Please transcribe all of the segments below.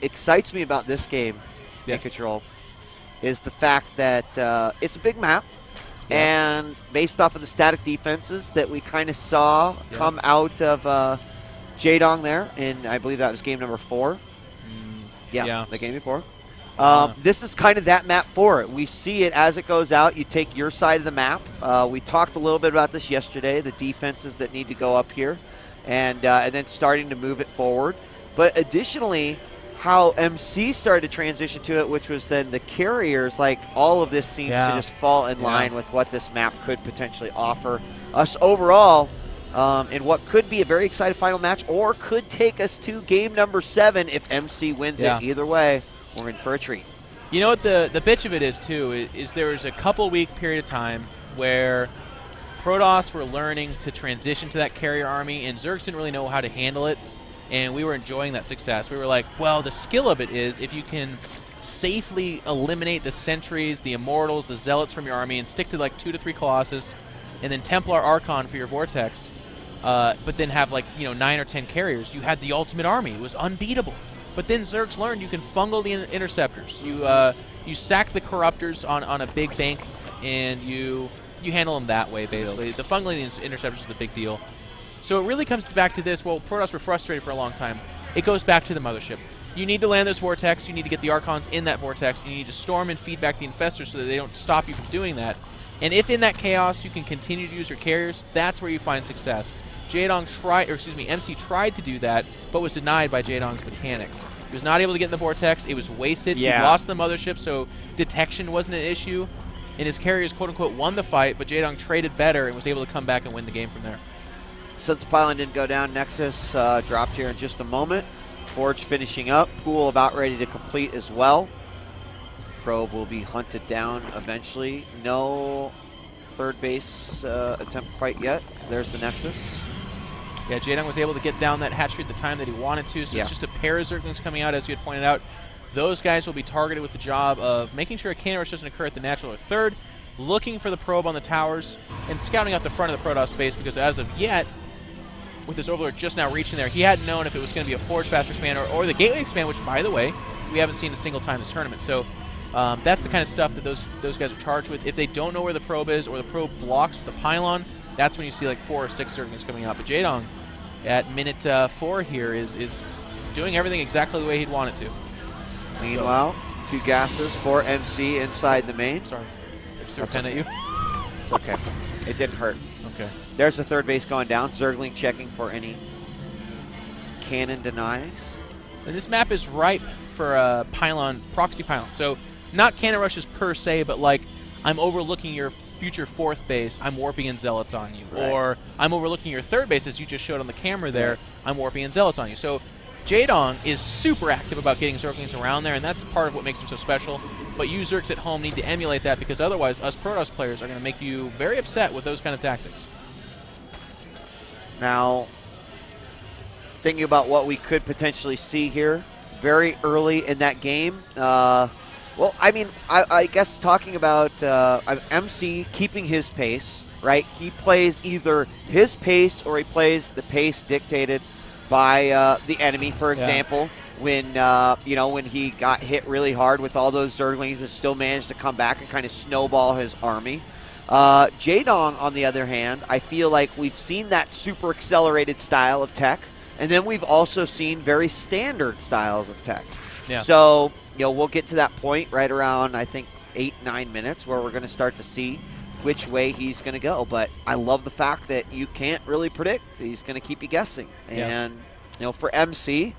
excites me about this game, Yes. Control, is the fact that it's a big map. Yes. And based off of the static defenses that we kind of saw come out of Jaedong there, and I believe that was game number 4. Yeah. The game before. This is kind of that map for it. We see it as it goes out. You take your side of the map. We talked a little bit about this yesterday, the defenses that need to go up here, and then starting to move it forward. But additionally, how MC started to transition to it, which was then the carriers, like all of this seems to just fall in line with what this map could potentially offer us overall in what could be a very exciting final match, or could take us to game number 7 if MC wins it. Either way, we're in for a treat. You know what the bitch of it is, too, is there was a couple-week period of time where Protoss were learning to transition to that carrier army, and Zergs didn't really know how to handle it. And we were enjoying that success. We were like, well, the skill of it is if you can safely eliminate the sentries, the immortals, the zealots from your army, and stick to like 2 to 3 Colossus, and then Templar Archon for your Vortex, but then have like 9 or 10 carriers, you had the ultimate army. It was unbeatable. But then Zergs learned you can fungal the interceptors. You sack the corruptors on a big bank, and you handle them that way, basically. The fungling the interceptors is the big deal. So it really comes back to this. Well, Protoss were frustrated for a long time. It goes back to the mothership. You need to land this Vortex. You need to get the Archons in that Vortex. And you need to storm and feed back the Infestors so that they don't stop you from doing that. And if in that chaos you can continue to use your carriers, that's where you find success. MC tried to do that, but was denied by Jaedong's mechanics. He was not able to get in the Vortex. It was wasted. He lost the mothership, so detection wasn't an issue. And his carriers, quote-unquote, won the fight, but Jaedong traded better and was able to come back and win the game from there. Since Pylon didn't go down, Nexus dropped here in just a moment. Forge finishing up. Pool about ready to complete as well. Probe will be hunted down eventually. No third base attempt quite yet. There's the Nexus. Yeah, Jaedong was able to get down that hatchery at the time that he wanted to, so it's just a pair of Zerglings coming out, as you had pointed out. Those guys will be targeted with the job of making sure a cannon rush doesn't occur at the natural or third, looking for the probe on the towers, and scouting out the front of the Protoss base, because as of yet, with this Overlord just now reaching there, he hadn't known if it was going to be a Forge Faster expand or the Gateway expand, which, by the way, we haven't seen a single time this tournament. So that's the kind of stuff that those guys are charged with. If they don't know where the probe is, or the probe blocks the pylon, that's when you see like 4 or 6 Zerglings coming out. But Jaedong, at minute 4 here, is doing everything exactly the way he'd want it to. Meanwhile, 2 gases for MC inside the main. Sorry. I just threw a pen at you. It's okay. It didn't hurt. Okay. There's the third base going down. Zergling checking for any cannon denies. And this map is ripe for pylon, proxy pylon. So not cannon rushes per se, but like I'm overlooking your future 4th base, I'm warping in zealots on you. Right. Or I'm overlooking your 3rd base, as you just showed on the camera there, I'm warping in zealots on you. So Jaedong is super active about getting Zerglings around there, and that's part of what makes him so special. But you Zergs at home need to emulate that, because otherwise us Protoss players are going to make you very upset with those kind of tactics. Now, thinking about what we could potentially see here, very early in that game. Well, I mean, I guess talking about MC keeping his pace, right? He plays either his pace or he plays the pace dictated by the enemy. For example, when when he got hit really hard with all those Zerglings, but still managed to come back and kind of snowball his army. Jaedong, on the other hand, I feel like we've seen that super accelerated style of tech, and then we've also seen very standard styles of tech. Yeah. So, we'll get to that point right around, I think, 8-9 minutes where we're going to start to see which way he's going to go. But I love the fact that you can't really predict. He's going to keep you guessing. And, for MC,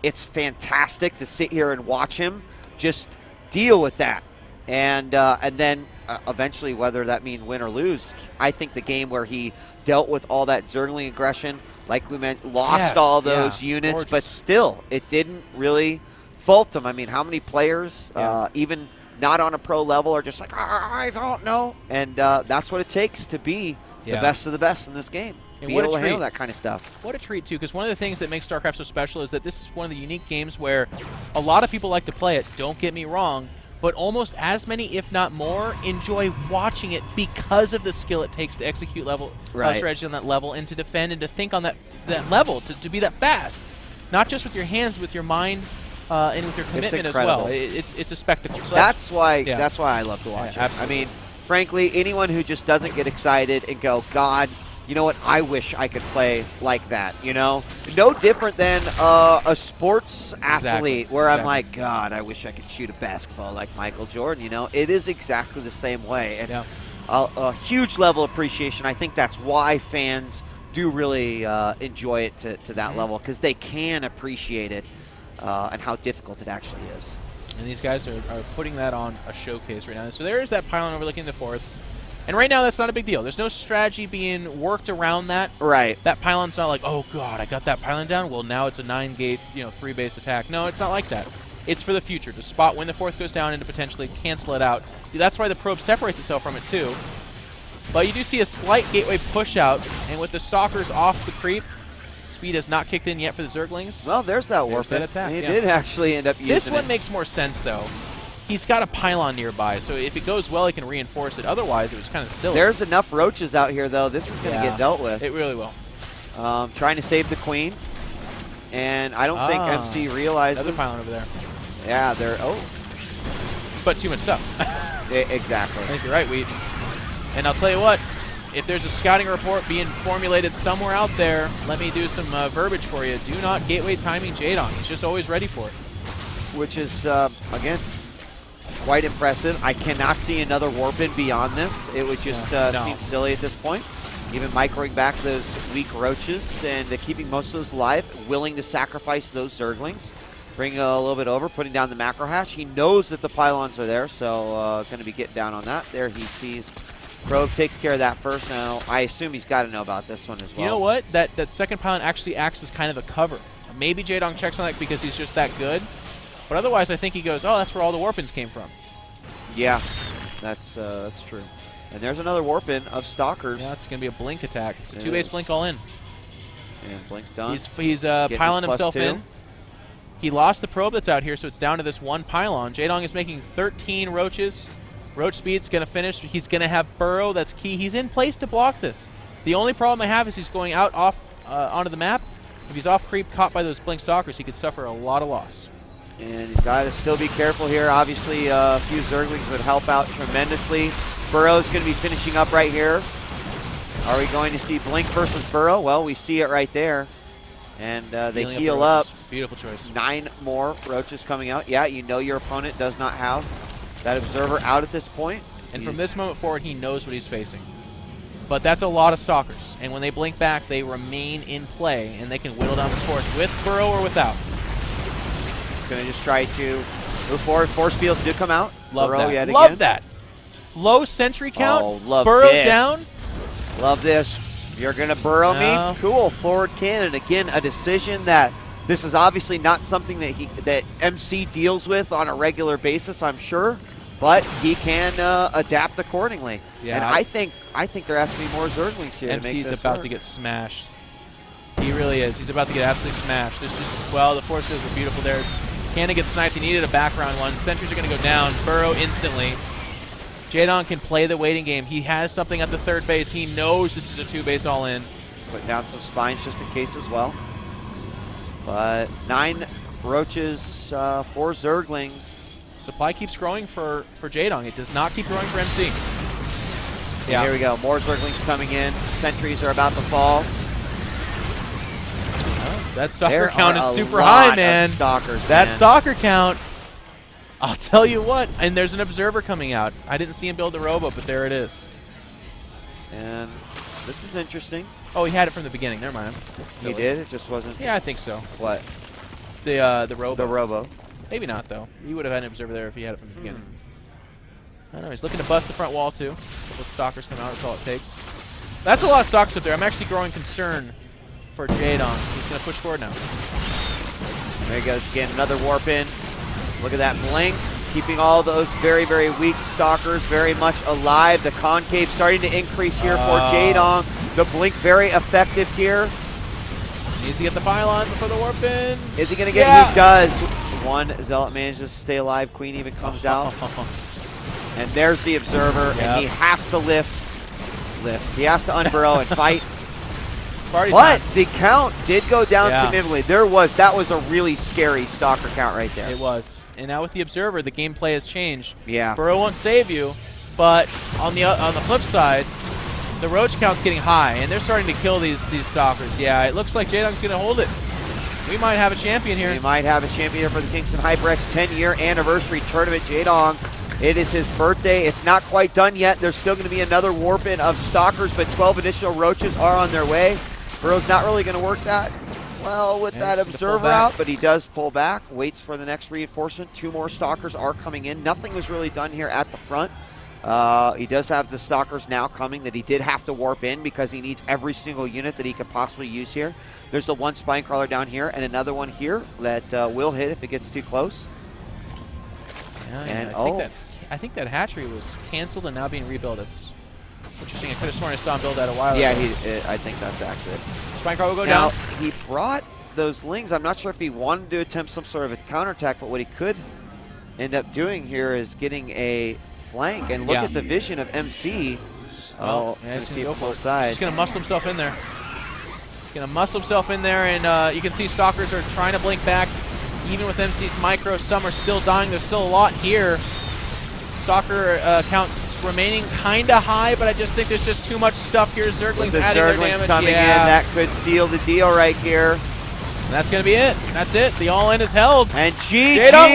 it's fantastic to sit here and watch him just deal with that. And then eventually, whether that mean win or lose, I think the game where he dealt with all that Zergling aggression, like we meant, lost all those units, gorgeous. But still, it didn't really fault him. I mean, how many players, even not on a pro level, are just like, I don't know. And that's what it takes to be the best of the best in this game. And be able to handle that kind of stuff. What a treat, too, because one of the things that makes StarCraft so special is that this is one of the unique games where a lot of people like to play it, don't get me wrong, but almost as many, if not more, enjoy watching it because of the skill it takes to execute strategy on that level, and to defend and to think on that level, to be that fast. Not just with your hands, with your mind and with your commitment as well. It's a spectacle. So that's why I love to watch it. Absolutely. I mean, frankly, anyone who just doesn't get excited and go, God, you know what? I wish I could play like that. You know, no different than a sports athlete where I'm like, God, I wish I could shoot a basketball like Michael Jordan. You know, it is exactly the same way. And a huge level of appreciation. I think that's why fans do really enjoy it to that level, because they can appreciate it and how difficult it actually is. And these guys are putting that on a showcase right now. So there is that pylon overlooking the fourth. And right now, that's not a big deal. There's no strategy being worked around that. Right. That pylon's not like, oh, God, I got that pylon down. Well, now it's a 9-gate, 3-base attack. No, it's not like that. It's for the future, to spot when the fourth goes down and to potentially cancel it out. That's why the probe separates itself from it, too. But you do see a slight gateway push out, and with the Stalkers off the creep, speed has not kicked in yet for the Zerglings. Well, there's that warp. That attack. He did actually end up using it. This one makes more sense, though. He's got a pylon nearby, so if it goes well, he can reinforce it. Otherwise, it was kind of silly. There's enough roaches out here, though. This is going to get dealt with. It really will. Trying to save the queen, and I don't think MC realizes. Another pylon over there. Yeah, they're but too much stuff. Exactly. I think you're right, Wheat. And I'll tell you what, if there's a scouting report being formulated somewhere out there, let me do some verbiage for you. Do not gateway timing Jaedong. He's just always ready for it. Which is, again, quite impressive. I cannot see another warp in beyond this. It would just seem silly at this point. Even microing back those weak roaches and keeping most of those alive, willing to sacrifice those Zerglings. Bring a little bit over, putting down the macro hatch. He knows that the pylons are there, so going to be getting down on that. There he sees Probe takes care of that first. Now, I assume he's got to know about this one as well. You know what? That second pylon actually acts as kind of a cover. Maybe Jaedong checks on that because he's just that good. But otherwise, I think he goes, oh, that's where all the warp-ins came from. Yeah, that's true. And there's another warp-in of Stalkers. Yeah, it's going to be a blink attack. It's a 2-base blink all in. And blink done. He's pylon himself in. He lost the probe that's out here, so it's down to this one pylon. Jaedong is making 13 roaches. Roach speed's going to finish. He's going to have burrow. That's key. He's in place to block this. The only problem I have is he's going out onto the map. If he's off creep, caught by those blink stalkers, he could suffer a lot of loss. And he's got to still be careful here. Obviously, a few Zerglings would help out tremendously. Burrow's going to be finishing up right here. Are we going to see Blink versus Burrow? Well, we see it right there. And they heal up. Beautiful choice. 9 more roaches coming out. Yeah, you know your opponent does not have that observer out at this point. And from this moment forward, he knows what he's facing. But that's a lot of stalkers. And when they blink back, they remain in play, and they can whittle down the force with Burrow or without. He's going to just try to move forward. Force fields do come out. Love Burrow that. yet Love again. that. Low sentry count. Oh, love Burrow this. down. Love this. You're going to burrow me? Cool. Forward cannon. Again, a decision that this is obviously not something that MC deals with on a regular basis, I'm sure. But he can adapt accordingly. Yeah, and I think there has to be more Zerglings here to make this MC's about work. to get smashed. He really is. He's about to get absolutely smashed. This just, well, the force fields are beautiful there. Cannon gets sniped. He needed a background one. Sentries are going to go down. Burrow instantly. Jaedong can play the waiting game. He has something at the third base. He knows this is a 2-base all-in. Put down some spines just in case as well. But 9 roaches, 4 Zerglings. Supply keeps growing for Jaedong. It does not keep growing for MC. Yeah. Here we go. More Zerglings coming in. Sentries are about to fall. Oh, that stalker count is super high, man. That stalker count. I'll tell you what. And there's an observer coming out. I didn't see him build the robo, but there it is. And this is interesting. Oh, he had it from the beginning. Never mind. He did? It just wasn't. Yeah, I think so. What? The robo. The robo. Maybe not, though. He would have had an observer there if he had it from the beginning. I don't know. He's looking to bust the front wall, too. Let stalkers come out. That's all it takes. That's a lot of stalkers up there. I'm actually growing concern for Jaedong. He's going to push forward now. There he goes again. Another warp in. Look at that blink. Keeping all those very, very weak stalkers very much alive. The concave starting to increase here for Jaedong. The blink very effective here. Needs to get the pylon before the warp in. Is he going to get it? He does. One Zealot manages to stay alive. Queen even comes out. And there's the observer. And he has to lift. He has to unburrow and fight. Party But time. the count did go down Yeah. significantly. That was a really scary Stalker count right there. It was. And now with the Observer, the gameplay has changed. Yeah. Burrow won't save you, but on the flip side, the Roach count's getting high, and they're starting to kill these Stalkers. Yeah, it looks like Jaedong's going to hold it. We might have a champion here. We might have a champion here for the Kingston HyperX 10-year anniversary tournament. Jaedong, it is his birthday. It's not quite done yet. There's still going to be another warp in of Stalkers, but 12 additional Roaches are on their way. Burrow's not really going to work that well with that Observer out, but he does pull back, waits for the next reinforcement. 2 more Stalkers are coming in. Nothing was really done here at the front. He does have the Stalkers now coming that he did have to warp in because he needs every single unit that he could possibly use here. There's the 1 Spinecrawler down here and another one here that will hit if it gets too close. Yeah, And I think that hatchery was canceled and now being rebuilt. It's interesting. I could have sworn I saw him build that a while ago. Yeah, I think that's accurate. Spinecrawler will go Now, down. he brought those Lings. I'm not sure if he wanted to attempt some sort of a counterattack, but what he could end up doing here is getting a flank. And look at the vision of MC. Oh, yeah, he's he's going to see gonna go a for full it. side. He's going to muscle himself in there. He's going to muscle himself in there, and you can see Stalkers are trying to blink back. Even with MC's micro, some are still dying. There's still a lot here. Stalker counts remaining kind of high, but I just think there's just too much stuff here. Zerglings The adding their Zerglings damage. coming in, that could seal the deal right here. And that's going to be it. That's it. The all-in is held. And GG. Jaedong